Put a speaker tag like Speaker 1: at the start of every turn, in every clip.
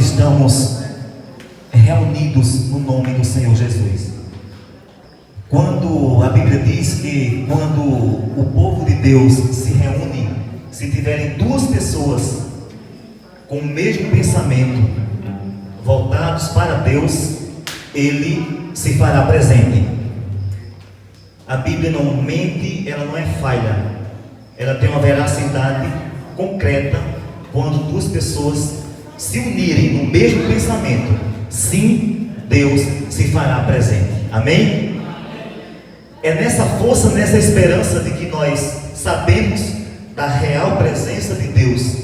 Speaker 1: estamos reunidos no nome do Senhor Jesus. Quando a Bíblia diz que quando o povo de Deus se reúne, se tiverem duas pessoas com o mesmo pensamento, voltados para Deus, Ele se fará presente. A Bíblia não mente, ela não é falha, ela tem uma veracidade concreta. Quando duas pessoas se unirem no mesmo pensamento, sim, Deus se fará presente. Amém? É nessa força, nessa esperança de que nós sabemos da real presença de Deus,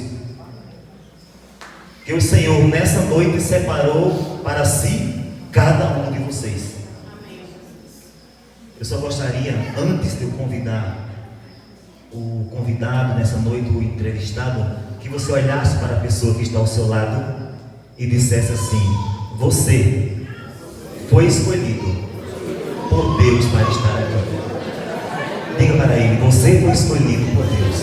Speaker 1: que o Senhor nessa noite separou para si cada um de vocês. Eu só gostaria, antes de eu convidar o convidado nessa noite, o entrevistado, que você olhasse para a pessoa que está ao seu lado e dissesse assim: você foi escolhido por Deus para estar aqui. Diga para ele: você foi escolhido por Deus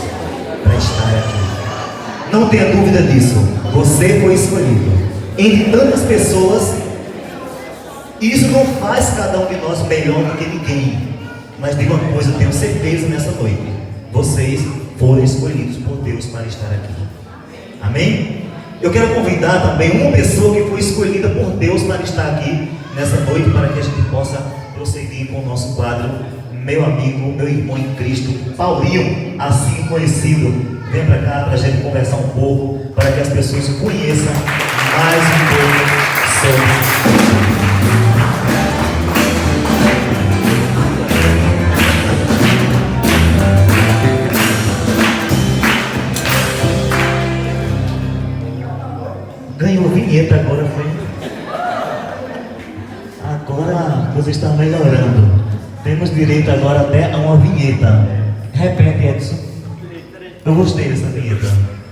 Speaker 1: para estar aqui. Não tenha dúvida disso. Você foi escolhido entre tantas pessoas. Isso não faz cada um de nós melhor do que ninguém. Mas diga uma coisa, eu tenho certeza nessa noite: vocês foram escolhidos por Deus para estar aqui. Amém? Eu quero convidar também uma pessoa que foi escolhida por Deus para estar aqui nessa noite, para que a gente possa prosseguir com o nosso quadro. Meu amigo, meu irmão em Cristo, Paulinho, assim conhecido. Vem para cá para a gente conversar um pouco, para que as pessoas conheçam mais um pouco sobre. Ganhou vinheta agora, foi? Agora a coisa está melhorando. Temos direito agora até a uma vinheta. Repete, Edson. Eu gostei dessa vinheta.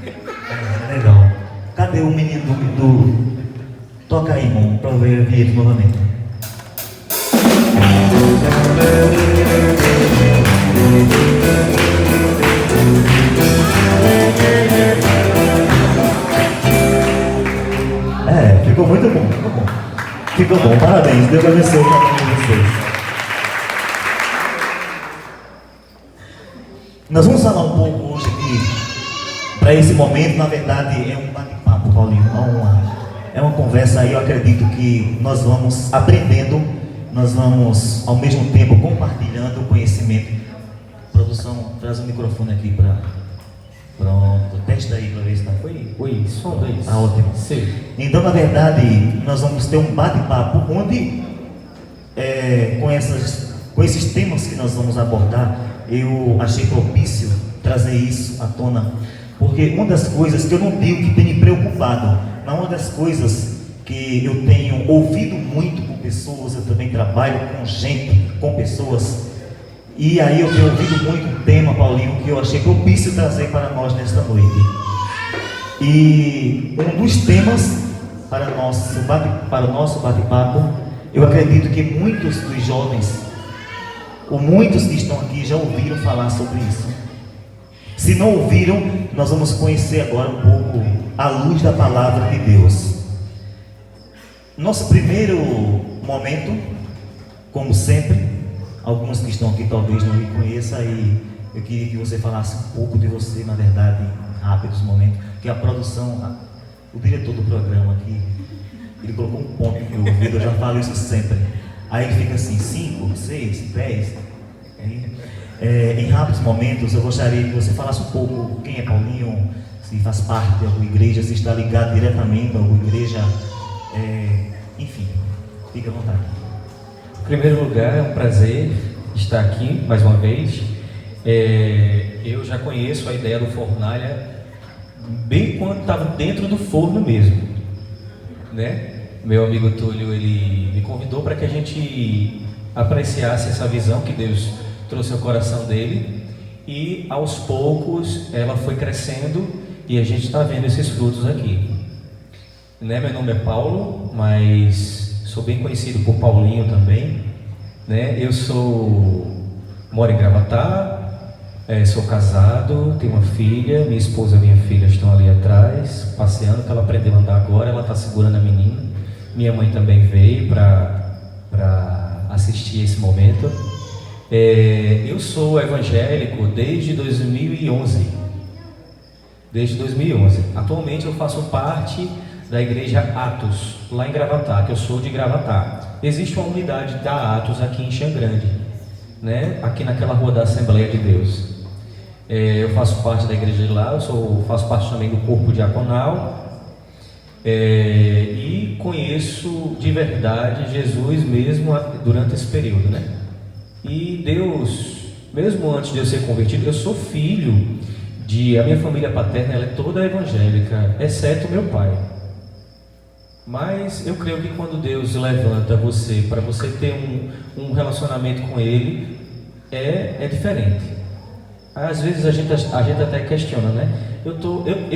Speaker 1: É legal. Cadê o menino do... Toca aí, irmão, para ver a vinheta novamente. Ficou muito bom, ficou bom. Ficou bom, parabéns. Deus abençoe cada um de vocês. Nós vamos falar um pouco hoje aqui, para esse momento. Na verdade é um bate-papo, Paulinho, é uma conversa aí. Eu acredito que nós vamos aprendendo, nós vamos ao mesmo tempo compartilhando o conhecimento. Produção, traz o microfone aqui para... Pronto, testa aí para ver se está.
Speaker 2: Oi, som 2.
Speaker 1: Ah, ótimo.
Speaker 2: Sim.
Speaker 1: Então, na verdade, nós vamos ter um bate-papo onde, com esses temas que nós vamos abordar, eu achei propício trazer isso à tona, porque uma das coisas que eu não digo que tem me preocupado, mas uma das coisas que eu tenho ouvido muito com pessoas, eu também trabalho com gente, com pessoas, e aí eu tenho ouvido muito um tema, Paulinho, que eu achei propício trazer para nós nesta noite. E um dos temas para o nosso bate-papo, eu acredito que muitos dos jovens, ou muitos que estão aqui, já ouviram falar sobre isso. Se não ouviram, nós vamos conhecer agora um pouco a luz da palavra de Deus. Nosso primeiro momento, como sempre, alguns que estão aqui talvez não me conheçam, e eu queria que você falasse um pouco de você, na verdade, em rápidos momentos, que a produção, o diretor do programa aqui, ele colocou um ponto no meu ouvido, eu já falo isso sempre. Aí ele fica assim, 5, 6, 10. Em rápidos momentos, eu gostaria que você falasse um pouco quem é Paulinho, se faz parte de alguma igreja, se está ligado diretamente a alguma igreja, enfim, fique à vontade.
Speaker 2: Em primeiro lugar, é um prazer estar aqui mais uma vez. Eu já conheço a ideia do Fornalha bem quando estava dentro do forno mesmo, né? Meu amigo Túlio, ele me convidou para que a gente apreciasse essa visão que Deus trouxe ao coração dele, e aos poucos ela foi crescendo e a gente está vendo esses frutos aqui, né? Meu nome é Paulo, mas sou bem conhecido por Paulinho também, né? Eu moro em Gravatá, Sou casado, tenho uma filha, minha esposa e minha filha estão ali atrás, passeando, que ela aprendeu a andar agora, ela está segurando a menina. Minha mãe também veio para assistir esse momento. Eu sou evangélico desde 2011. Desde 2011. Atualmente eu faço parte da igreja Atos, lá em Gravatá, que eu sou de Gravatá. Existe uma unidade da Atos aqui em Xangrande, né? Aqui naquela rua da Assembleia de Deus. Eu faço parte da igreja de lá, faço parte também do corpo diaconal, e conheço de verdade Jesus mesmo durante esse período, né? E Deus, mesmo antes de eu ser convertido, eu sou filho a minha família paterna, ela é toda evangélica, exceto meu pai. Mas eu creio que quando Deus levanta você para você ter um relacionamento com Ele, é diferente. Às vezes a gente até questiona, né?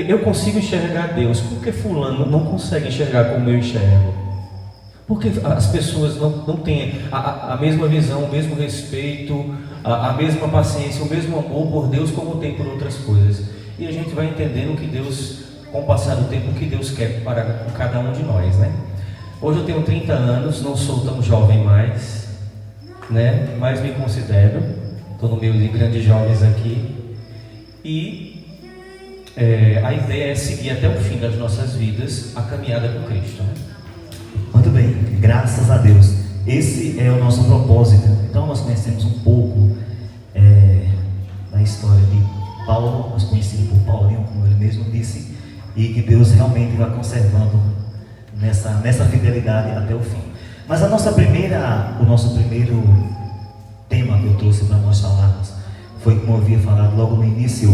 Speaker 2: Eu consigo enxergar Deus, por que fulano não consegue enxergar como eu enxergo? Porque as pessoas não têm a mesma visão, o mesmo respeito, a mesma paciência, o mesmo amor por Deus como tem por outras coisas. E a gente vai entendendo que Deus, com o passar do tempo, o que Deus quer para cada um de nós, né? Hoje eu tenho 30 anos, não sou tão jovem mais, né? Mas me considero. Estou no meio de grandes jovens aqui. E a ideia é seguir até o fim das nossas vidas a caminhada com Cristo, né?
Speaker 1: Muito bem, graças a Deus. Esse é o nosso propósito. Então nós conhecemos um pouco da história de Paulo, nós conhecidos por Paulinho, como ele mesmo disse, e que Deus realmente vai conservando nessa fidelidade até o fim. Mas o nosso primeiro tema que eu trouxe para nós falarmos foi, como eu havia falado logo no início,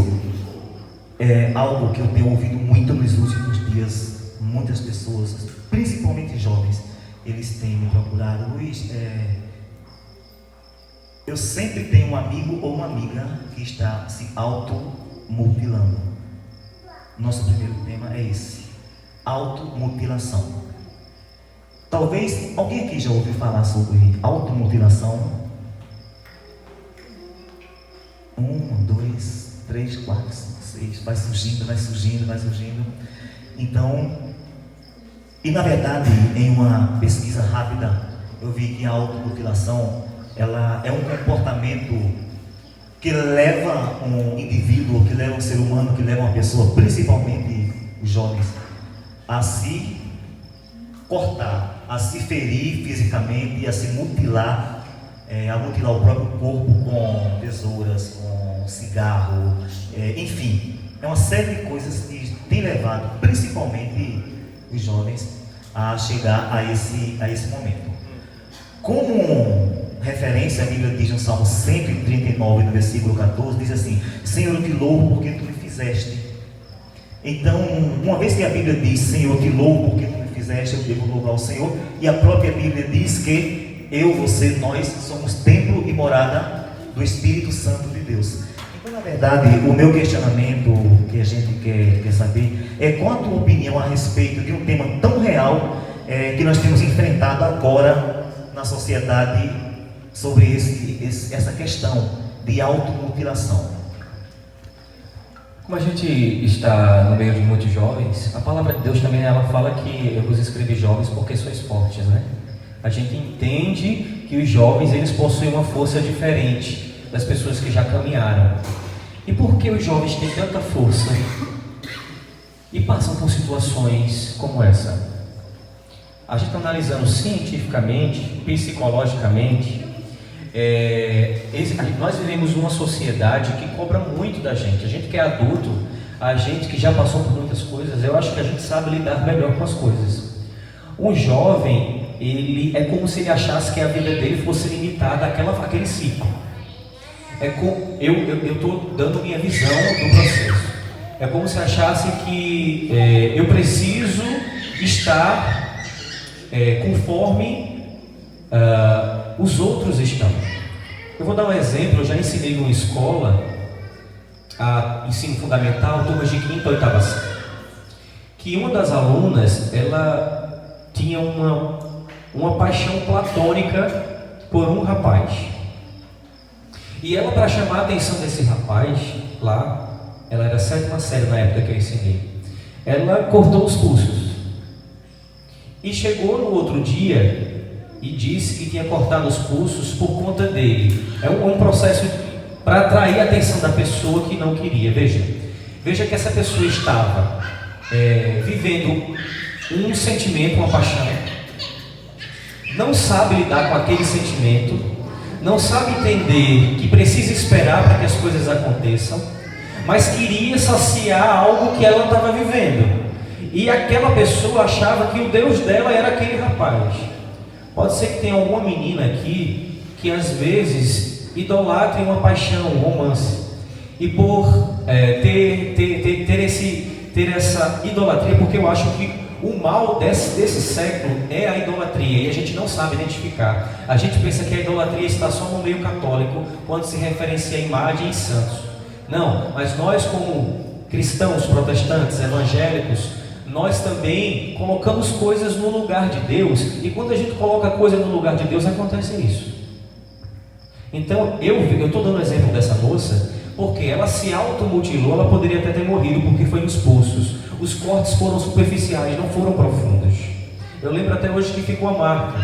Speaker 1: algo que eu tenho ouvido muito nos últimos dias. Muitas pessoas, principalmente jovens, eles têm me procurado. Luiz, eu sempre tenho um amigo ou uma amiga que está se automutilando. Nosso primeiro tema é esse: automutilação. Talvez alguém aqui já ouviu falar sobre automutilação? 1, 2, 3, 4, 5, 6, vai surgindo. Então, e na verdade, em uma pesquisa rápida, eu vi que a automutilação, ela é um comportamento que leva um indivíduo, que leva um ser humano, que leva uma pessoa, principalmente os jovens, a se cortar, a se ferir fisicamente, a se mutilar, a mutilar o próprio corpo com tesouras, com cigarro, enfim, é uma série de coisas que tem levado principalmente os jovens a chegar a esse momento. Como referência, a Bíblia diz no Salmo 139, no versículo 14, diz assim: Senhor, eu te louvo porque tu me fizeste. Então, uma vez que a Bíblia diz Senhor, eu te louvo porque tu me fizeste, eu devo louvar o Senhor, e a própria Bíblia diz que eu, você, nós somos templo e morada do Espírito Santo de Deus. Então, na verdade, o meu questionamento que a gente quer saber é qual a tua opinião a respeito de um tema tão real que nós temos enfrentado agora na sociedade sobre essa questão de automutilação.
Speaker 2: Como a gente está no meio de muitos jovens, a palavra de Deus também ela fala que eu vos escrevi jovens porque sois fortes, né? A gente entende que os jovens eles possuem uma força diferente das pessoas que já caminharam. E por que os jovens têm tanta força e passam por situações como essa? A gente está analisando cientificamente, psicologicamente, nós vivemos uma sociedade que cobra muito da gente. A gente que é adulto, a gente que já passou por muitas coisas, eu acho que a gente sabe lidar melhor com as coisas. Um jovem, ele é como se ele achasse que a vida dele fosse limitada àquele ciclo. Eu estou dando minha visão do processo. É como se achasse que eu preciso estar conforme os outros estão. Eu vou dar um exemplo. Eu já ensinei numa escola, ensino fundamental, turmas de 5ª e 8ª série, que uma das alunas, ela tinha uma paixão platônica por um rapaz. E ela, para chamar a atenção desse rapaz lá, ela era a 7ª série na época que eu ensinei, ela cortou os pulsos. E chegou no outro dia e disse que tinha cortado os pulsos por conta dele. É um processo para atrair a atenção da pessoa que não queria. Veja que essa pessoa estava vivendo um sentimento, uma paixão, não sabe lidar com aquele sentimento, não sabe entender que precisa esperar para que as coisas aconteçam, mas queria saciar algo que ela não estava vivendo. E aquela pessoa achava que o Deus dela era aquele rapaz. Pode ser que tenha alguma menina aqui que às vezes idolatre uma paixão, um romance, e por ter essa idolatria, porque eu acho que o mal desse século é a idolatria, e a gente não sabe identificar. A gente pensa que a idolatria está só no meio católico, quando se referencia a imagem e santos. Não, mas nós, como cristãos, protestantes, evangélicos, nós também colocamos coisas no lugar de Deus, e quando a gente coloca coisa no lugar de Deus, acontece isso. Então, eu estou dando o exemplo dessa moça, porque ela se automutilou. Ela poderia até ter morrido, porque foi nos pulsos. Os cortes foram superficiais, não foram profundos. Eu lembro até hoje que ficou a marca,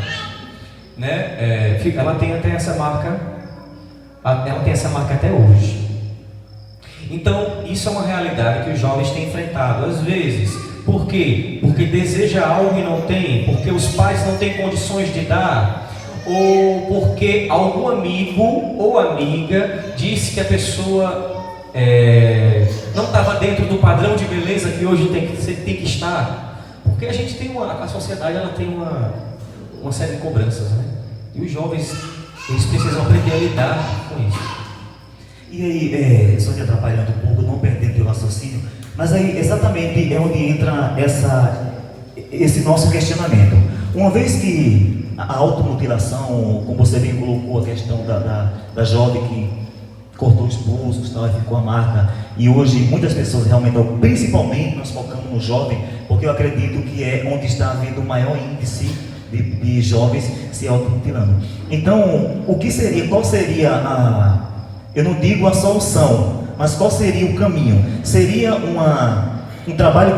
Speaker 2: né? Ela tem até essa marca, até hoje. Então, isso é uma realidade que os jovens têm enfrentado, às vezes. Por quê? Porque deseja algo e não tem, porque os pais não têm condições de dar, ou porque algum amigo ou amiga disse que a pessoa não estava dentro do padrão de beleza que hoje tem que estar. Porque a gente tem a sociedade, ela tem uma série de cobranças, né? E os jovens, eles precisam aprender a lidar com isso.
Speaker 1: E aí, só te atrapalhando um pouco, não perdendo o raciocínio, mas aí exatamente é onde entra esse nosso questionamento. Uma vez que a automutilação, como você bem colocou, a questão da jovem que cortou os pulsos, tal, e ficou a marca, e hoje muitas pessoas realmente, principalmente nós focamos no jovem, porque eu acredito que é onde está havendo o maior índice de jovens se automutilando. Então, qual seria eu não digo a solução, mas qual seria o caminho? Seria um trabalho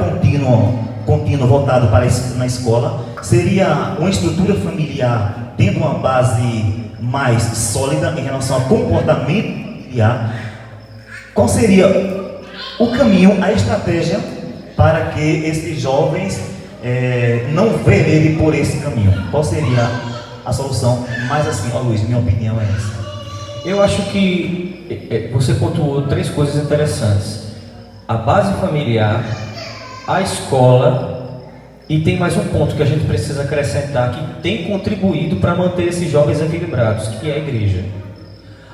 Speaker 1: contínuo voltado na escola? Seria uma estrutura familiar tendo uma base mais sólida em relação ao comportamento familiar? Qual seria o caminho, a estratégia para que esses jovens não verem por esse caminho? Qual seria a solução? Mas assim, Luiz, minha opinião é essa.
Speaker 2: Eu acho que você pontuou 3 coisas interessantes: a base familiar, a escola, e tem mais um ponto que a gente precisa acrescentar, que tem contribuído para manter esses jovens equilibrados, que é a igreja.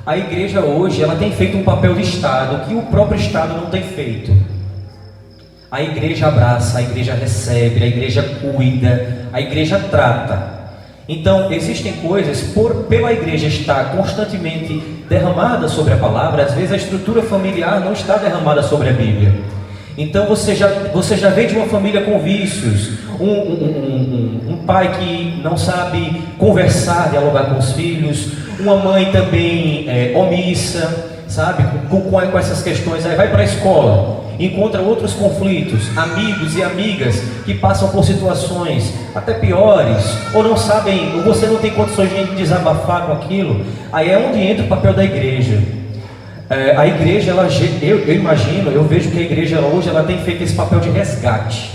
Speaker 2: A igreja hoje, ela tem feito um papel de Estado que o próprio Estado não tem feito. A igreja abraça, a igreja recebe, a igreja cuida, a igreja trata. Então, existem coisas, pela igreja estar constantemente derramada sobre a palavra, às vezes a estrutura familiar não está derramada sobre a Bíblia. Então, você já vem de uma família com vícios, um pai que não sabe conversar, dialogar com os filhos, uma mãe também omissa, sabe, com essas questões. Aí vai para a escola, encontra outros conflitos, amigos e amigas que passam por situações até piores, ou não sabem, ou você não tem condições de desabafar com aquilo. Aí é onde entra o papel da igreja. A igreja, eu imagino, eu vejo que a igreja hoje ela tem feito esse papel de resgate.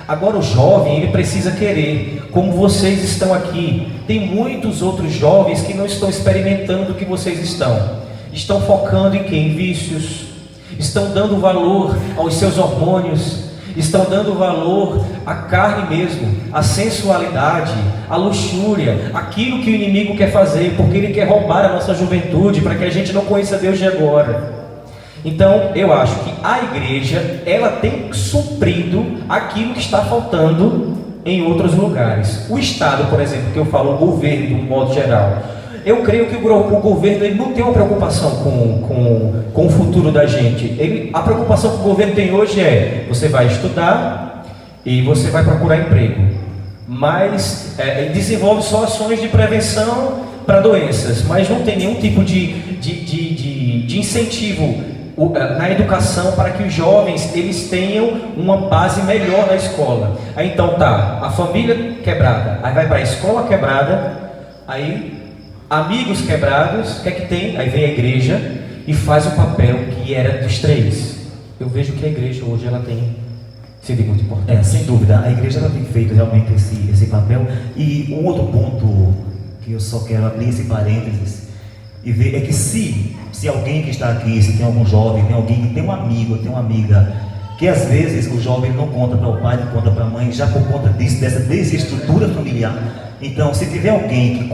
Speaker 2: Agora o jovem, ele precisa querer, como vocês estão aqui. Tem muitos outros jovens que não estão experimentando o que vocês estão focando em quê? Em vícios, estão dando valor aos seus hormônios, estão dando valor à carne mesmo, à sensualidade, à luxúria, aquilo que o inimigo quer fazer, porque ele quer roubar a nossa juventude, para que a gente não conheça Deus de agora. Então, eu acho que a igreja, ela tem suprido aquilo que está faltando em outros lugares. O Estado, por exemplo, que eu falo, o governo, de um modo geral, eu creio que o governo ele não tem uma preocupação com o futuro da gente. A preocupação que o governo tem hoje é: você vai estudar e você vai procurar emprego, mas ele desenvolve só ações de prevenção para doenças, mas não tem nenhum tipo de incentivo na educação para que os jovens eles tenham uma base melhor na escola. Aí então tá, a família quebrada, aí vai para a escola quebrada, aí amigos quebrados, o que é que tem? Aí vem a igreja e faz o papel que era dos três. Eu vejo que a igreja hoje ela tem sido muito importante.
Speaker 1: Sem dúvida, a igreja ela tem feito realmente esse papel. E um outro ponto que eu só quero abrir esse parênteses e ver é que se alguém que está aqui, se tem algum jovem, tem alguém que tem um amigo, tem uma amiga, que às vezes o jovem não conta para o pai, não conta para a mãe, já por conta disso, dessa desestrutura familiar. Então, se tiver alguém que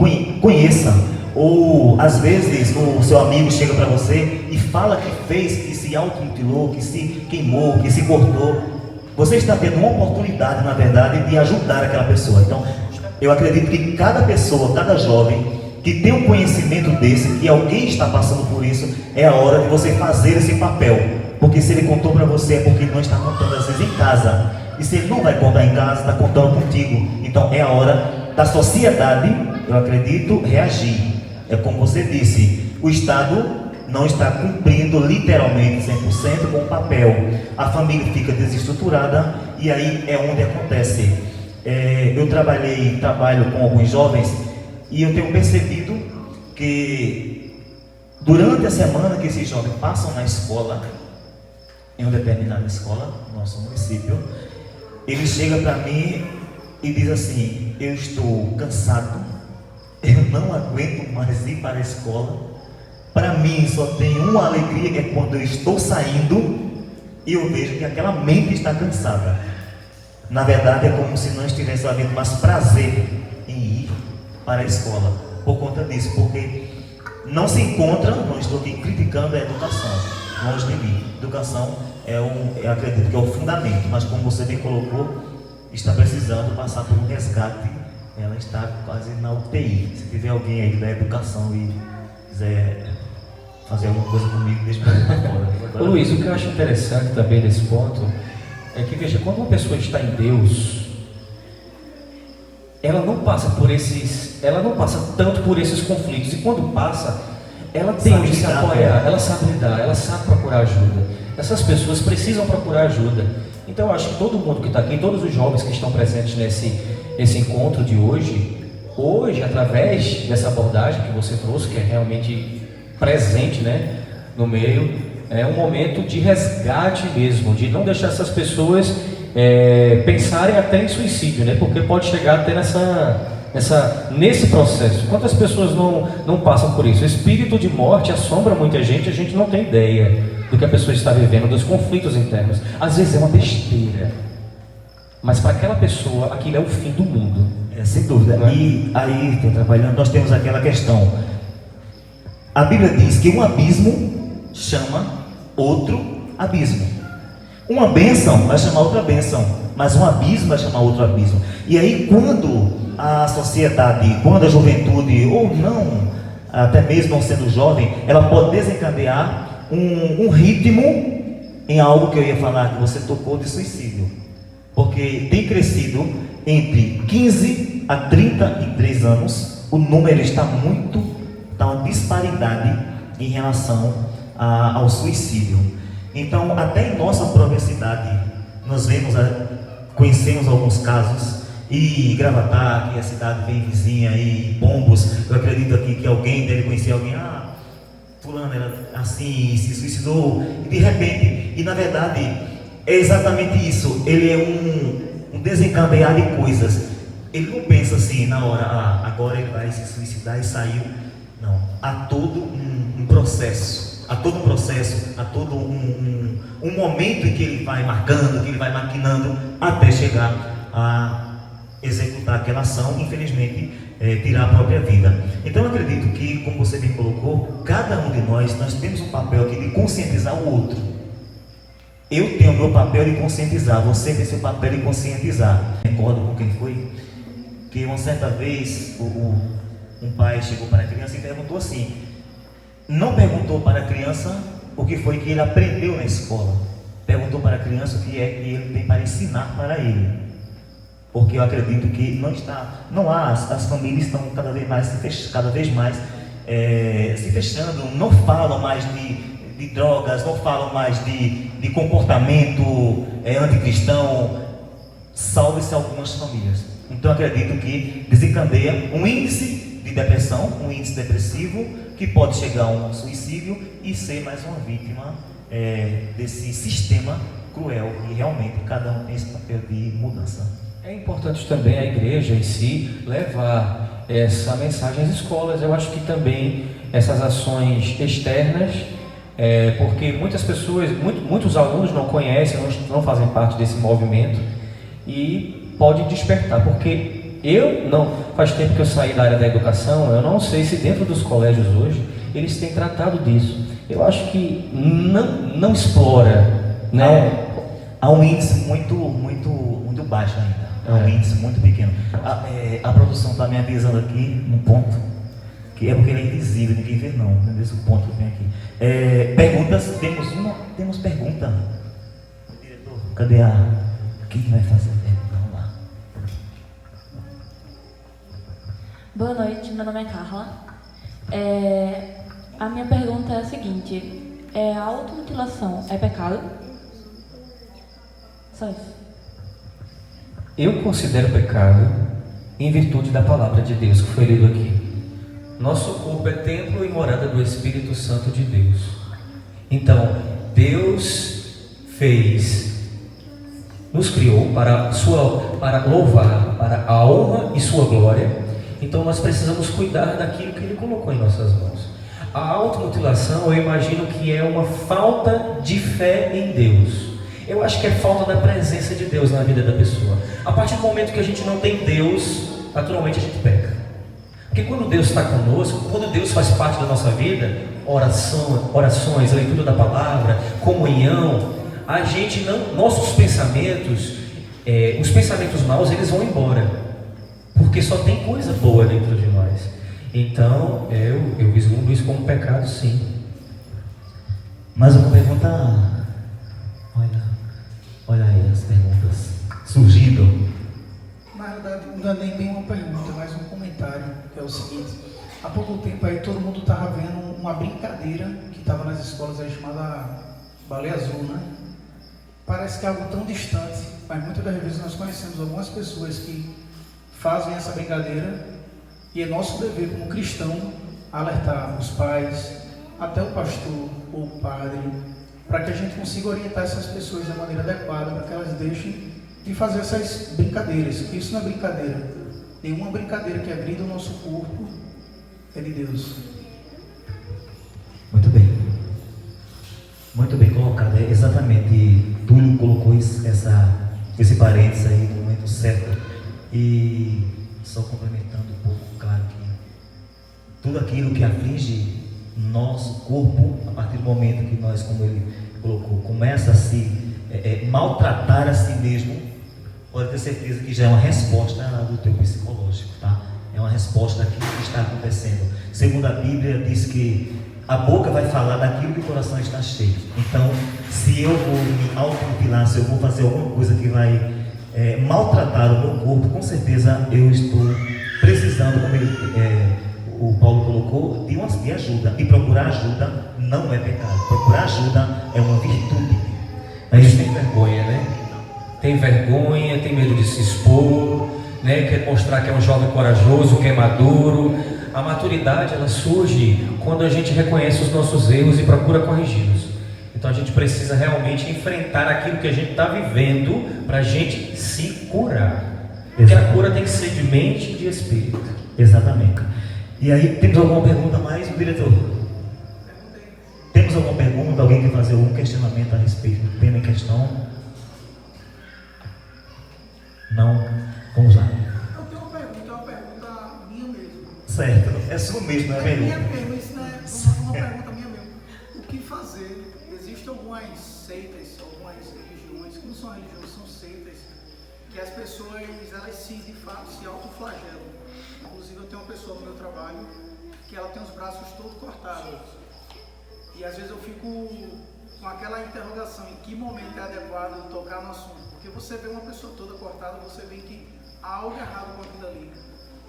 Speaker 1: conheça, ou às vezes o seu amigo chega para você e fala que fez, que se automutilou, que se queimou, que se cortou, você está tendo uma oportunidade, na verdade, de ajudar aquela pessoa. Então, eu acredito que cada pessoa, cada jovem que tem um conhecimento desse, que alguém está passando por isso, é a hora de você fazer esse papel. Porque se ele contou para você, é porque ele não está contando às vezes em casa. E se ele não vai contar em casa, está contando contigo. Então é a hora da sociedade, eu acredito, reagir. É como você disse, o Estado não está cumprindo literalmente 100% com o papel. A família fica desestruturada e aí é onde acontece. Eu trabalho com alguns jovens e eu tenho percebido que durante a semana que esses jovens passam na escola, em uma determinada escola, no nosso município, ele chega para mim e diz assim: eu estou cansado, eu não aguento mais ir para a escola, para mim só tem uma alegria, que é quando eu estou saindo e eu vejo que aquela mente está cansada. Na verdade é como se não estivesse havendo mais prazer em ir para a escola, por conta disso, porque não se encontra, não estou aqui criticando a educação, longe de mim. Educação eu acredito que é o fundamento, mas como você bem colocou, está precisando passar por um resgate. Ela está quase na UTI. Se tiver alguém aí da educação e quiser fazer alguma coisa comigo, deixa para fora.
Speaker 2: Ô Luiz, o que eu acho interessante também nesse ponto é que, veja, quando uma pessoa está em Deus, ela não passa tanto por esses conflitos, e quando passa, ela tem onde se apoiar, ela sabe lidar, ela sabe procurar ajuda. Essas pessoas precisam procurar ajuda. Então eu acho que todo mundo que está aqui, todos os jovens que estão presentes nesse encontro de hoje, através dessa abordagem que você trouxe, que é realmente presente, né, no meio, é um momento de resgate mesmo, de não deixar essas pessoas pensarem até em suicídio, né, porque pode chegar até nesse processo. Quantas pessoas não passam por isso? O espírito de morte assombra muita gente, a gente não tem ideia do que a pessoa está vivendo, dos conflitos internos. Às vezes é uma besteira, mas para aquela pessoa aquilo é o fim do mundo.
Speaker 1: Sem dúvida. E aí, trabalhando, nós temos aquela questão. A Bíblia diz que um abismo chama outro abismo. Uma bênção vai chamar outra bênção, mas um abismo vai chamar outro abismo. E aí, quando a sociedade, quando a juventude, ou não, até mesmo não sendo jovem, ela pode desencadear um ritmo em algo que eu ia falar, que você tocou, de suicídio. Porque tem crescido entre 15 a 33 anos, o número está uma disparidade em relação ao suicídio. Então, até em nossa própria cidade, nós conhecemos alguns casos, e Gravatá, que é a cidade bem vizinha, e Pombos, eu acredito aqui que alguém deve conhecer alguém, fulano era assim, se suicidou, e de repente, e na verdade, é exatamente isso, ele é um desencadear de coisas. Ele não pensa assim na hora, agora ele vai se suicidar e saiu. Não, há todo um processo, há todo um momento em que ele vai marcando, que ele vai maquinando, até chegar a executar aquela ação, infelizmente, tirar a própria vida. Então eu acredito que, como você bem colocou, cada um de nós temos um papel aqui de conscientizar o outro. Eu tenho o meu papel de conscientizar, você tem seu papel de conscientizar. Recordo com quem foi? Que uma certa vez um pai chegou para a criança e perguntou assim, não perguntou para a criança o que foi que ele aprendeu na escola, perguntou para a criança o que é que ele tem para ensinar para ele. porque eu acredito que não há, as famílias estão cada vez mais se fechando, não falam mais de drogas, não falam mais de comportamento anticristão, salve-se algumas famílias. Então eu acredito que desencadeia um índice de depressão, um índice depressivo, que pode chegar a um suicídio e ser mais uma vítima desse sistema cruel, e realmente cada um tem esse papel de mudança.
Speaker 2: É importante também a igreja em si levar essa mensagem às escolas. Eu acho que também essas ações externas, porque muitas pessoas, muitos alunos não conhecem, não fazem parte desse movimento, e pode despertar, porque faz tempo que eu saí da área da educação, eu não sei se dentro dos colégios hoje eles têm tratado disso. Eu acho que não explora, né?
Speaker 1: Há um índice muito baixo ainda. Um índice muito pequeno. A produção está me avisando aqui num ponto, que é porque ele é invisível, ninguém vê não. Esse o ponto que tem aqui. Perguntas, temos pergunta. Diretor, cadê quem vai fazer a pergunta? Vamos lá.
Speaker 3: Boa noite, meu nome é Carla. A minha pergunta é a seguinte: a automutilação é pecado? Só isso.
Speaker 2: Eu considero pecado em virtude da palavra de Deus que foi lido aqui. Nosso corpo é templo e morada do Espírito Santo de Deus. Então, Deus nos criou para louvar, para a honra e sua glória. Então nós precisamos cuidar daquilo que Ele colocou em nossas mãos. A automutilação, eu imagino que é uma falta de fé em Deus. Eu acho que é falta da presença de Deus na vida da pessoa. A partir do momento que a gente não tem Deus, naturalmente a gente peca. Porque quando Deus está conosco, quando Deus faz parte da nossa vida, orações, leitura da palavra, comunhão, nossos pensamentos, os pensamentos maus, eles vão embora. Porque só tem coisa boa dentro de nós. Então, eu vislumbro isso como pecado, sim.
Speaker 1: Mais uma pergunta. Olha aí as perguntas surgindo.
Speaker 4: Na verdade, não é nem bem uma pergunta, mas um comentário, que é o seguinte: há pouco tempo aí todo mundo estava vendo uma brincadeira que estava nas escolas aí chamada Baleia Azul, né? Parece que é algo tão distante, mas muitas das vezes nós conhecemos algumas pessoas que fazem essa brincadeira, e é nosso dever como cristão alertar os pais, até o pastor ou o padre, para que a gente consiga orientar essas pessoas da maneira adequada, para que elas deixem de fazer essas brincadeiras. Porque isso não é brincadeira. Nenhuma brincadeira que agrida o nosso corpo é de Deus.
Speaker 1: Muito bem. Muito bem colocado. Exatamente. Túlio colocou esse parênteses aí no momento certo. E só complementando um pouco, claro que tudo aquilo que aflige nosso corpo, a partir do momento que nós, como ele colocou, começa a se maltratar a si mesmo, pode ter certeza que já é uma resposta do teu psicológico, tá? É uma resposta daquilo que está acontecendo. Segundo a Bíblia, diz que a boca vai falar daquilo que o coração está cheio. Então, se eu vou me automutilar, se eu vou fazer alguma coisa que vai maltratar o meu corpo, com certeza eu estou precisando, como o Paulo colocou, de ajuda. E procurar ajuda não é pecado. Procurar ajuda é uma virtude.
Speaker 2: A gente tem vergonha, né? Tem vergonha, tem medo de se expor, né? Quer mostrar que é um jovem corajoso, que é maduro. A maturidade, ela surge quando a gente reconhece os nossos erros e procura corrigi-los. Então a gente precisa realmente enfrentar aquilo que a gente está vivendo para a gente se curar. Porque a cura tem que ser de mente e de espírito.
Speaker 1: Exatamente. E aí, temos alguma pergunta mais, diretor? Temos alguma pergunta? Alguém quer fazer algum questionamento a respeito do tema em questão? Não? Vamos lá.
Speaker 4: Eu tenho uma pergunta minha mesmo.
Speaker 1: Certo, é sua mesmo, não é mesmo?
Speaker 4: Minha mesmo, isso não é uma pergunta minha mesmo. O que fazer? Existem algumas seitas, algumas religiões, que não são religiões, são seitas, que as pessoas, elas de fato, se autoflagelam. Inclusive eu tenho uma pessoa no meu trabalho que ela tem os braços todos cortados. E às vezes eu fico com aquela interrogação, em que momento é adequado tocar no assunto? Porque você vê uma pessoa toda cortada, você vê que há algo errado com aquilo ali.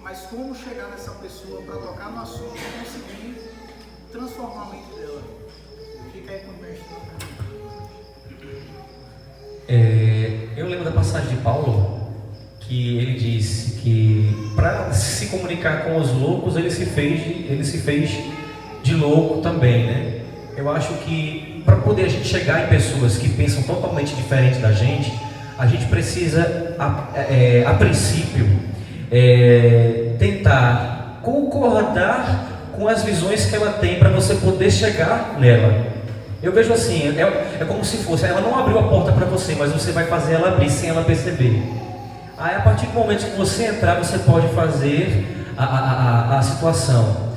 Speaker 4: Mas como chegar nessa pessoa para tocar no assunto e conseguir transformar a mente dela? Fica aí com o mestre.
Speaker 2: Eu lembro da passagem de Paulo, que ele disse que para se comunicar com os loucos, ele se fez de louco também, né? Eu acho que para poder a gente chegar em pessoas que pensam totalmente diferente da gente, a gente precisa, a princípio, tentar concordar com as visões que ela tem para você poder chegar nela. Eu vejo assim, é como se fosse, ela não abriu a porta para você, mas você vai fazer ela abrir sem ela perceber. Aí a partir do momento que você entrar, você pode fazer a situação,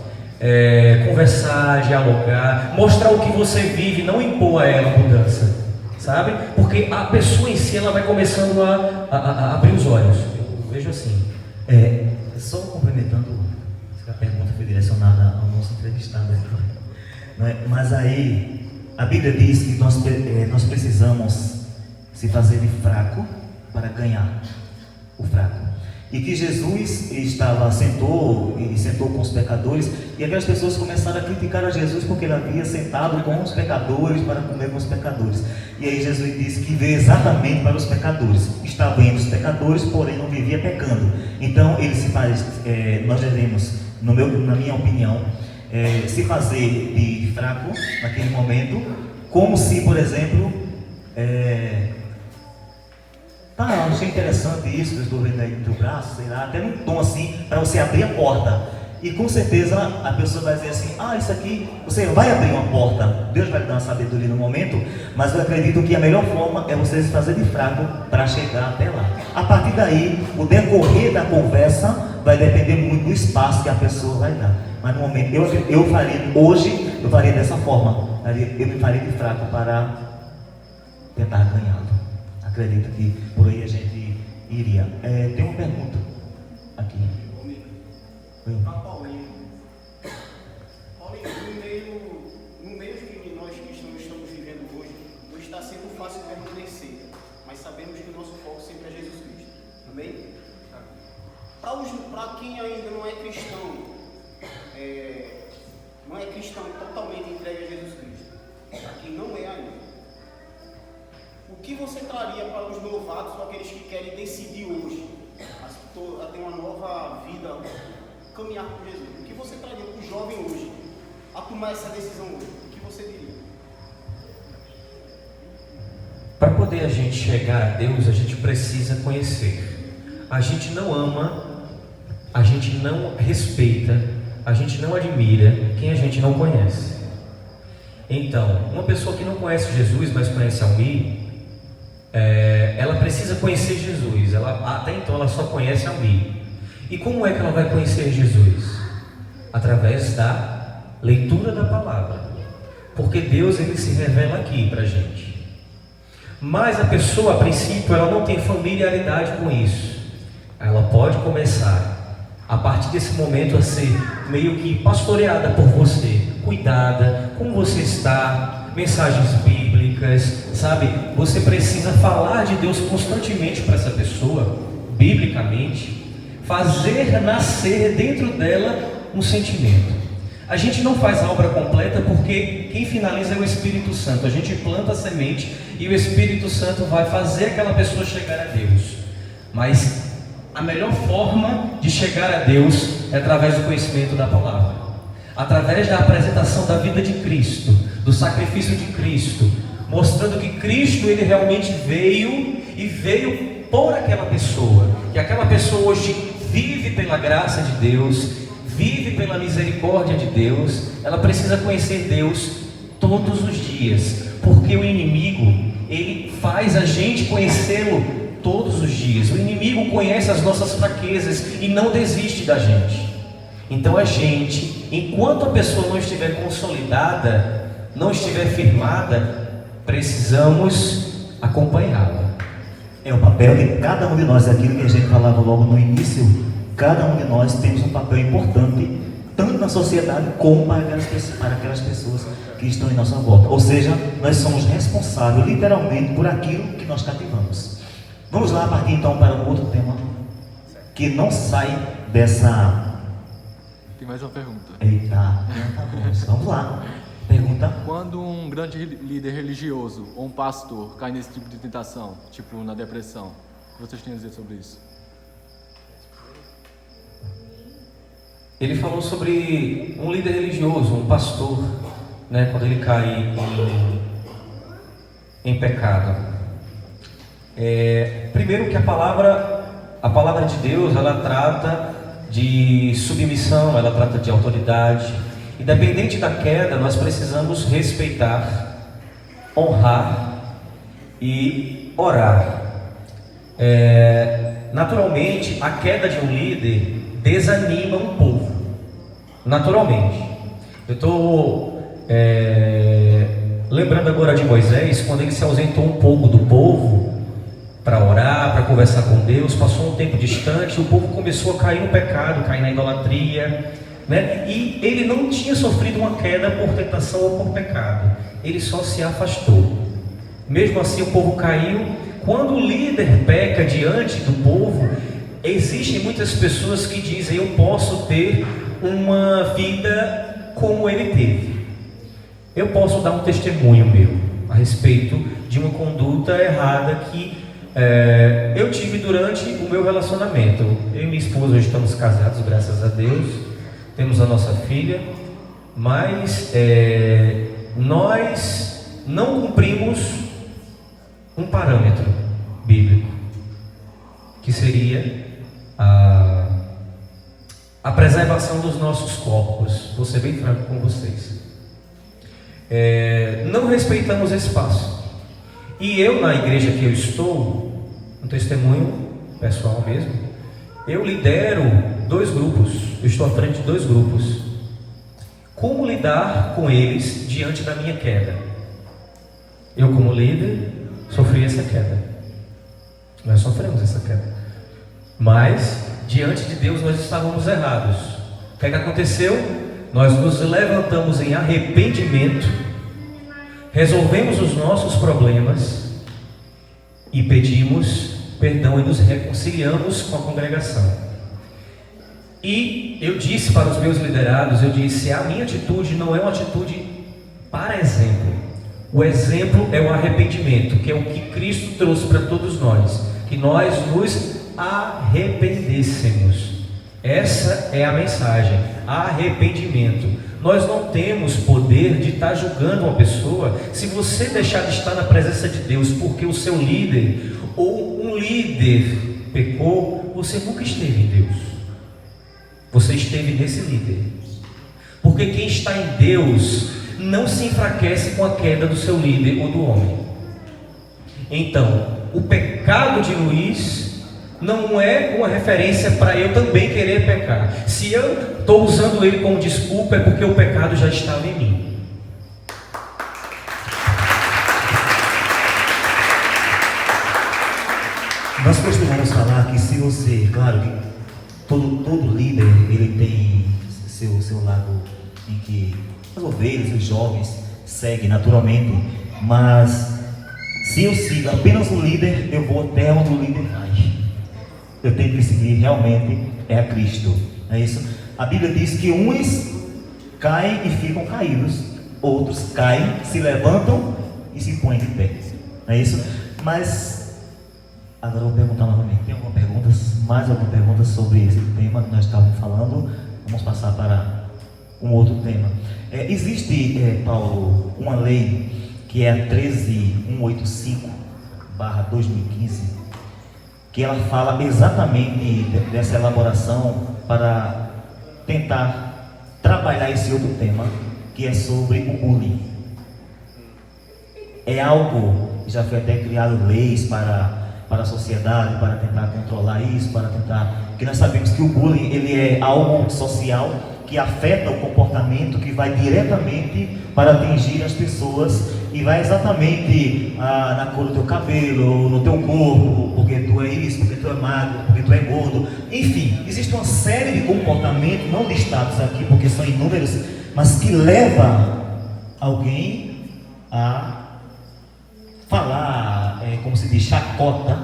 Speaker 2: conversar, dialogar, mostrar o que você vive, não impor a ela a mudança, sabe? Porque a pessoa em si, ela vai começando a abrir os olhos. Eu vejo assim.
Speaker 1: Só complementando, a pergunta foi direcionada ao nosso entrevistado, né? Mas aí a Bíblia diz que nós precisamos se fazer de fraco para ganhar o fraco. E que Jesus sentou com os pecadores, e aquelas pessoas começaram a criticar a Jesus porque ele havia sentado com os pecadores para comer com os pecadores. E aí Jesus disse que veio exatamente para os pecadores. Estava entre os pecadores, porém não vivia pecando. Então ele se faz, nós devemos, na minha opinião, se fazer de fraco naquele momento, como se, por exemplo, achei interessante isso, eu estou vendo aí no teu braço, sei lá, até num tom assim, para você abrir a porta. E com certeza a pessoa vai dizer assim, isso aqui, você vai abrir uma porta, Deus vai dar uma sabedoria no momento, mas eu acredito que a melhor forma é você se fazer de fraco para chegar até lá. A partir daí, o decorrer da conversa vai depender muito do espaço que a pessoa vai dar. Mas no momento, eu faria dessa forma, eu me faria de fraco para tentar ganhá-lo. Acredito que por aí a gente iria. Tem uma pergunta aqui.
Speaker 5: Para Paulinho. Paulinho, no meio que nós cristãos estamos vivendo hoje, não está sendo fácil permanecer, mas sabemos que o nosso foco sempre é Jesus Cristo. Amém? Para quem ainda não é cristão totalmente entregue a Jesus Cristo, para quem não é ainda, o que você traria para os novatos, para aqueles que querem decidir hoje a ter uma nova vida, caminhar com Jesus? O que você traria para o jovem hoje a tomar essa decisão hoje? O que você diria?
Speaker 2: Para poder a gente chegar a Deus, a gente precisa conhecer. A gente não ama, a gente não respeita, a gente não admira quem a gente não conhece. Então, uma pessoa que não conhece Jesus, mas conhece Almir, ela precisa conhecer Jesus. Até então ela só conhece Almir. E como é que ela vai conhecer Jesus? Através da leitura da palavra. Porque Deus, ele se revela aqui para a gente. Mas a pessoa, a princípio, ela não tem familiaridade com isso. Ela pode começar, a partir desse momento, a ser meio que pastoreada por você, cuidada, como você está, mensagens bíblicas, sabe? Você precisa falar de Deus constantemente para essa pessoa, biblicamente, fazer nascer dentro dela um sentimento. A gente não faz a obra completa porque quem finaliza é o Espírito Santo. A gente planta a semente e o Espírito Santo vai fazer aquela pessoa chegar a Deus. Mas a melhor forma de chegar a Deus é através do conhecimento da palavra, através da apresentação da vida de Cristo, do sacrifício de Cristo, mostrando que Cristo, ele realmente veio por aquela pessoa, que aquela pessoa hoje vive pela graça de Deus, vive pela misericórdia de Deus. Ela precisa conhecer Deus todos os dias, porque o inimigo, ele faz a gente conhecê-lo todos os dias. O inimigo conhece as nossas fraquezas e não desiste da gente. Então a gente, enquanto a pessoa não estiver consolidada, não estiver firmada, precisamos acompanhá-la.
Speaker 1: É o papel de cada um de nós, aquilo que a gente falava logo no início. Cada um de nós temos um papel importante, tanto na sociedade como para aquelas pessoas que estão em nossa volta. Ou seja, nós somos responsáveis literalmente por aquilo que nós cativamos. Vamos lá, partir então para um outro tema. que não sai dessa...
Speaker 6: Tem mais uma pergunta.
Speaker 1: Eita, tá bom, vamos lá. Pergunta.
Speaker 6: Quando um grande líder religioso ou um pastor cai nesse tipo de tentação, tipo na depressão, o que vocês têm a dizer sobre isso?
Speaker 2: Ele falou sobre um líder religioso, um pastor, né, quando ele cai em pecado. Primeiro que a palavra de Deus, ela trata de submissão, ela trata de autoridade. Independente da queda, nós precisamos respeitar, honrar e orar. Naturalmente, a queda de um líder desanima um povo. Naturalmente. Eu estou lembrando agora de Moisés, quando ele se ausentou um pouco do povo para orar, para conversar com Deus, passou um tempo distante, o povo começou a cair no pecado, cair na idolatria, né? E ele não tinha sofrido uma queda por tentação ou por pecado, ele só se afastou. Mesmo assim o povo caiu. Quando o líder peca diante do povo, existem muitas pessoas que dizem: eu posso ter uma vida como ele teve. Eu posso dar um testemunho meu a respeito de uma conduta errada que eu tive durante o meu relacionamento. Eu e minha esposa hoje estamos casados, graças a Deus, temos a nossa filha, mas nós não cumprimos um parâmetro bíblico, que seria a preservação dos nossos corpos. Vou ser bem franco com vocês. Não respeitamos esse passo. E eu, na igreja que eu estou, um testemunho pessoal mesmo, eu lidero 2 grupos, eu estou à frente de 2 grupos. Como lidar com eles diante da minha queda? Eu, como líder, sofri essa queda. Nós sofremos essa queda. Mas, diante de Deus, nós estávamos errados. O que aconteceu? Nós nos levantamos em arrependimento, resolvemos os nossos problemas e pedimos perdão e nos reconciliamos com a congregação. E eu disse para os meus liderados, eu disse: a minha atitude não é uma atitude para exemplo. O exemplo é o arrependimento, que é o que Cristo trouxe para todos nós, que nós nos arrependêssemos. Essa é a mensagem, arrependimento. Nós não temos poder de estar julgando uma pessoa. Se você deixar de estar na presença de Deus porque o seu líder ou um líder pecou, você nunca esteve em Deus. Você esteve nesse líder. Porque quem está em Deus não se enfraquece com a queda do seu líder ou do homem. Então, o pecado de Luiz não é uma referência para eu também querer pecar. Se eu estou usando ele como desculpa, é porque o pecado já estava em mim.
Speaker 1: Nós costumamos falar que se você, claro que todo líder ele tem seu lado em que as ovelhas, os jovens seguem naturalmente, mas se eu sigo apenas o líder, eu vou até onde o líder vai. Eu tenho que seguir realmente a Cristo. É isso? A Bíblia diz que uns caem e ficam caídos, outros caem, se levantam e se põem de pé. É isso? Mas agora eu vou perguntar novamente. Tem alguma pergunta? Mais alguma pergunta sobre esse tema que nós estávamos falando? Vamos passar para um outro tema. Existe, Paulo, uma lei que é a 13185/2015, que ela fala exatamente dessa elaboração para tentar trabalhar esse outro tema, que é sobre o bullying. É algo que já foi até criado leis para a sociedade, para tentar controlar isso, para tentar... Porque nós sabemos que o bullying ele é algo social que afeta o comportamento, que vai diretamente para atingir as pessoas e vai exatamente na cor do teu cabelo, no teu corpo, porque tu é isso, porque tu é magro, porque tu é gordo. Enfim, existe uma série de comportamentos, não listados aqui porque são inúmeros, mas que leva alguém a falar, como se diz, chacota,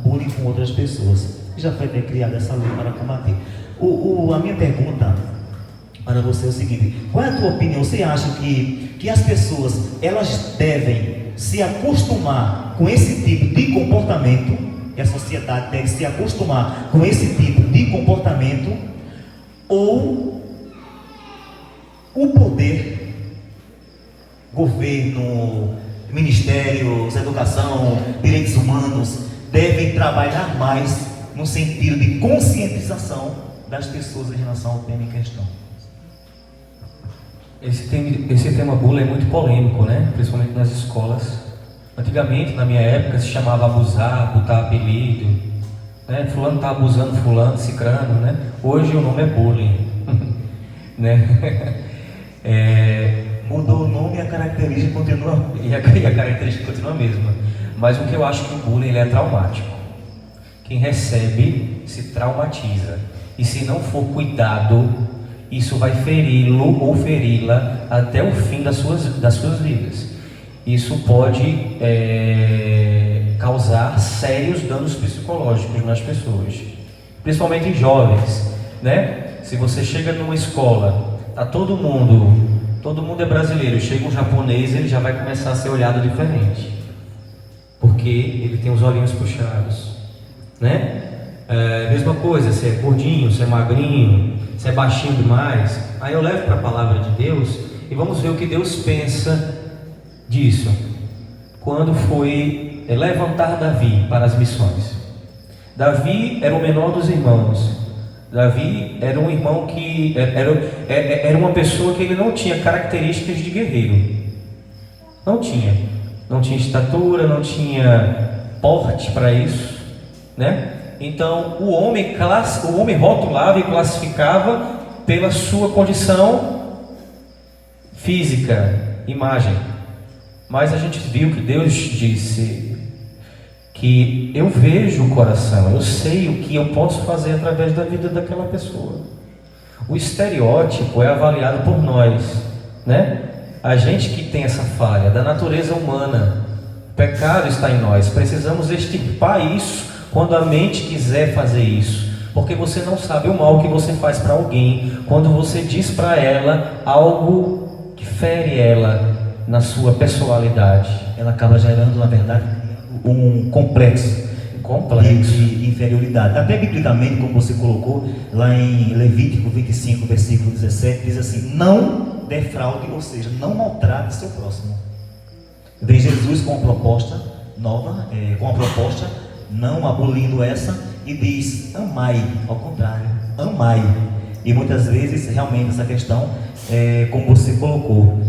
Speaker 1: bullying com outras pessoas. Já foi até criada essa lei para combater. A minha pergunta para você é o seguinte: qual é a tua opinião? Você acha que as pessoas elas devem se acostumar com esse tipo de comportamento? Que a sociedade deve se acostumar com esse tipo de comportamento? Ou o poder, governo, ministérios, educação, direitos humanos devem trabalhar mais no sentido de conscientização das pessoas em relação ao tema em questão?
Speaker 2: Esse tema bullying é muito polêmico, né? Principalmente nas escolas. Antigamente, na minha época, se chamava abusar, botar apelido, né? Fulano está abusando fulano, cicrano, né? Hoje o nome é bullying, né?
Speaker 1: Mudou o nome e a característica continua.
Speaker 2: E a característica continua a mesma. Mas o que eu acho que o bullying ele é traumático. Quem recebe se traumatiza. E se não for cuidado, isso vai feri-lo ou feri-la até o fim das suas vidas. Isso pode causar sérios danos psicológicos nas pessoas, principalmente em jovens, né? Se você chega numa escola, tá todo mundo é brasileiro, chega um japonês, ele já vai começar a ser olhado diferente, porque ele tem os olhinhos puxados, né? Mesma coisa, se é gordinho, se é magrinho, se é baixinho demais. Aí eu levo para a palavra de Deus e vamos ver o que Deus pensa disso. Quando foi levantar Davi para as missões, Davi era o menor dos irmãos. Davi era um irmão que era uma pessoa que ele não tinha características de guerreiro. Não tinha estatura, não tinha porte para isso, né? Então o homem rotulava e classificava pela sua condição física, imagem. Mas a gente viu que Deus disse que eu vejo o coração, eu sei o que eu posso fazer através da vida daquela pessoa. O estereótipo é avaliado por nós, né? A gente que tem essa falha da natureza humana, o pecado está em nós, precisamos extirpar isso quando a mente quiser fazer isso, porque você não sabe o mal que você faz para alguém quando você diz para ela algo que fere ela na sua personalidade.
Speaker 1: Ela acaba gerando, na verdade, um complexo de inferioridade. Até biblicamente, como você colocou lá em Levítico 25, versículo 17, diz assim: não defraude, ou seja, não maltrate seu próximo. Vem Jesus com uma proposta nova, não abolindo essa, e diz: amai, ao contrário, amai. E muitas vezes, realmente, essa questão, como você colocou,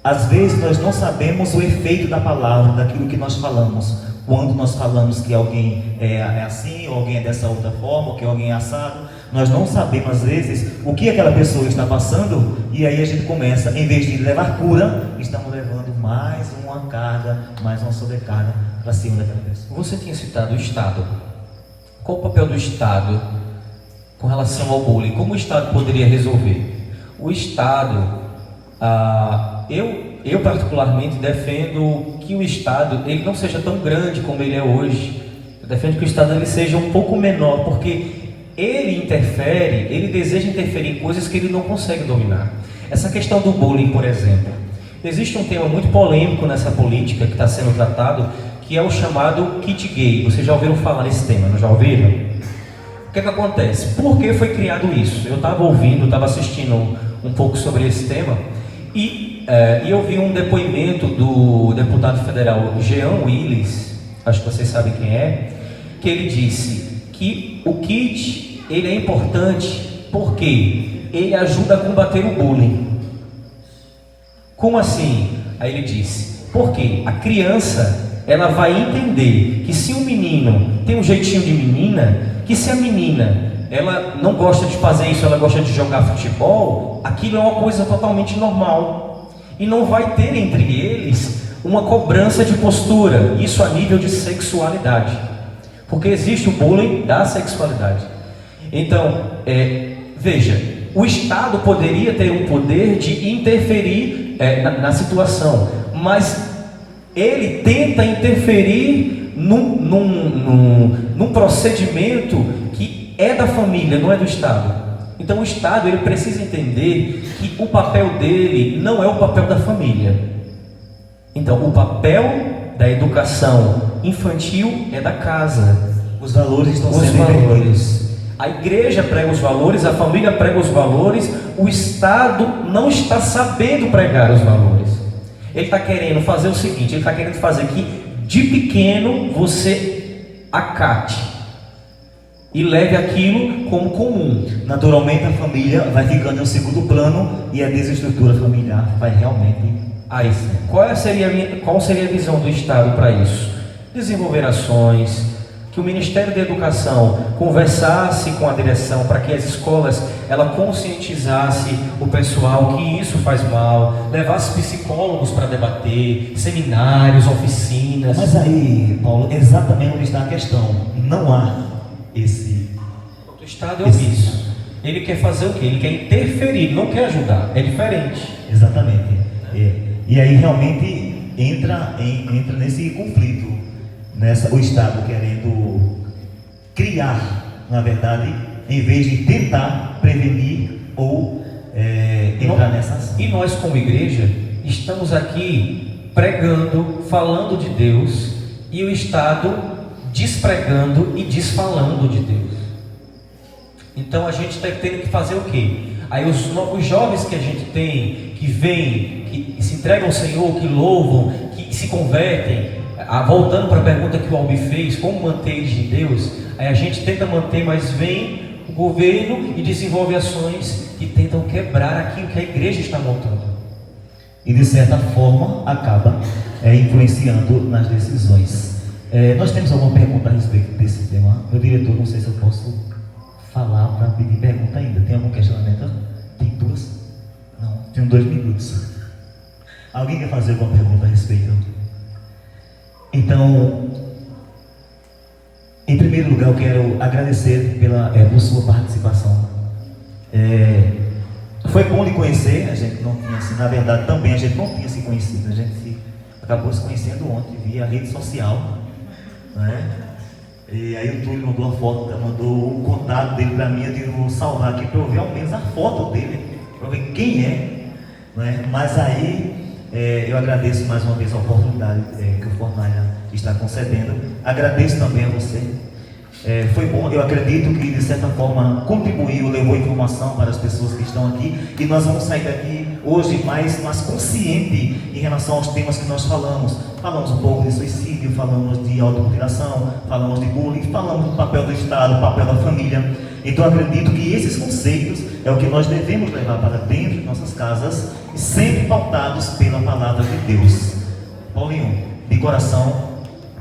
Speaker 1: às vezes nós não sabemos o efeito da palavra, daquilo que nós falamos. Quando nós falamos que alguém é assim, ou alguém é dessa outra forma, ou que alguém é assado, nós não sabemos às vezes o que aquela pessoa está passando, e aí a gente começa, em vez de levar cura, estamos levando mais uma carga, mais uma sobrecarga para cima daquela pessoa.
Speaker 2: Você tinha citado o Estado. Qual o papel do Estado com relação ao bullying? Como o Estado poderia resolver? O Estado, eu particularmente defendo que o Estado ele não seja tão grande como ele é hoje. Eu defendo que o Estado ele seja um pouco menor, porque ele deseja interferir em coisas que ele não consegue dominar. Essa questão do bullying, por exemplo, existe um tema muito polêmico nessa política que está sendo tratado, que é o chamado kit gay. Vocês já ouviram falar nesse tema, não já ouviram? O que acontece? Por que foi criado isso? Eu estava assistindo um pouco sobre esse tema, e eu vi um depoimento do deputado federal Jean Willis, acho que vocês sabem quem é, que ele disse que o kit ele é importante porque ele ajuda a combater o bullying. Como assim? Aí ele disse: porque a criança ela vai entender que se um menino tem um jeitinho de menina, que se a menina ela não gosta de fazer isso, ela gosta de jogar futebol, aquilo é uma coisa totalmente normal. E não vai ter entre eles uma cobrança de postura, isso a nível de sexualidade, porque existe o bullying da sexualidade. Então, veja, o Estado poderia ter um poder de interferir na situação, mas ele tenta interferir num procedimento que é da família, não é do Estado. Então o Estado ele precisa entender que o papel dele não é o papel da família. Então o papel da educação infantil é da casa.
Speaker 1: Os valores estão
Speaker 2: Os
Speaker 1: sendo
Speaker 2: valores.
Speaker 1: invertidos.
Speaker 2: A igreja prega os valores, a família prega os valores, o Estado não está sabendo pregar os valores. Ele está querendo fazer o seguinte, ele está querendo fazer que de pequeno você acate e leve aquilo como comum.
Speaker 1: Naturalmente a família vai ficando em um segundo plano e a desestrutura familiar vai realmente.
Speaker 2: Aí, qual seria a visão do Estado para isso? Desenvolver ações, que o Ministério da Educação conversasse com a direção para que as escolas ela conscientizasse o pessoal que isso faz mal, levasse psicólogos para debater, seminários, oficinas.
Speaker 1: Mas aí, Paulo, exatamente onde está a questão. Não há esse.
Speaker 2: O Estado é omisso. Ele quer fazer o quê? Ele quer interferir, não quer ajudar. É diferente.
Speaker 1: Exatamente. E aí realmente entra nesse conflito, o Estado querendo criar, na verdade, em vez de tentar prevenir ou entrar nessa ação.
Speaker 2: E nós, como igreja, estamos aqui pregando, falando de Deus, e o Estado despregando e desfalando de Deus. Então a gente está tendo que fazer o quê? Aí os jovens que a gente tem, que vêm, que se entregam ao Senhor, que louvam, que se convertem, voltando para a pergunta que o Albi fez, como manter eles em Deus, aí a gente tenta manter, mas vem o governo e desenvolve ações que tentam quebrar aquilo que a igreja está montando.
Speaker 1: E de certa forma acaba influenciando nas decisões. Nós temos alguma pergunta a respeito desse tema? Meu diretor, não sei se eu posso falar para pedir pergunta ainda. Tem algum questionamento? Tem duas? Não, tenho 2 minutos. Alguém quer fazer alguma pergunta a respeito? Então, em primeiro lugar, eu quero agradecer por sua participação. Foi bom lhe conhecer, a gente não tinha, na verdade, também a gente não tinha se conhecido, a gente acabou se conhecendo ontem via rede social, né? E aí o Túlio mandou a foto, mandou o contato dele para mim, eu digo, vou salvar aqui para eu ver ao menos a foto dele, para ver quem é, né? Mas aí eu agradeço mais uma vez a oportunidade que o Fornalha está concedendo. Agradeço também a você. Foi bom, eu acredito que de certa forma contribuiu, levou informação para as pessoas que estão aqui, e nós vamos sair daqui hoje mais consciente em relação aos temas que nós falamos. Falamos um pouco de suicídio, falamos de automutilação, falamos de bullying, falamos do papel do Estado, do papel da família. Então acredito que esses conceitos é o que nós devemos levar para dentro de nossas casas, sempre pautados pela palavra de Deus. Paulinho, de coração,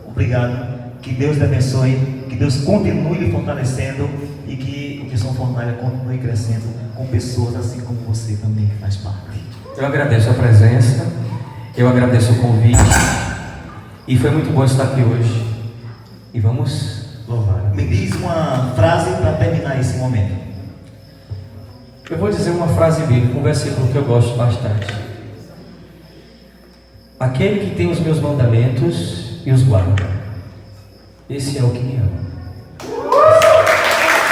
Speaker 1: obrigado, que Deus lhe abençoe, que Deus continue lhe fortalecendo e que o Missão Fornalha continue crescendo com pessoas assim como você também que faz parte.
Speaker 2: Eu agradeço a presença, eu agradeço o convite e foi muito bom estar aqui hoje. E vamos louvar.
Speaker 1: Me diz uma frase para terminar esse momento.
Speaker 2: Eu vou dizer uma frase bíblica, um versículo que eu gosto bastante. Aquele que tem os meus mandamentos e os guarda, esse é o que me ama.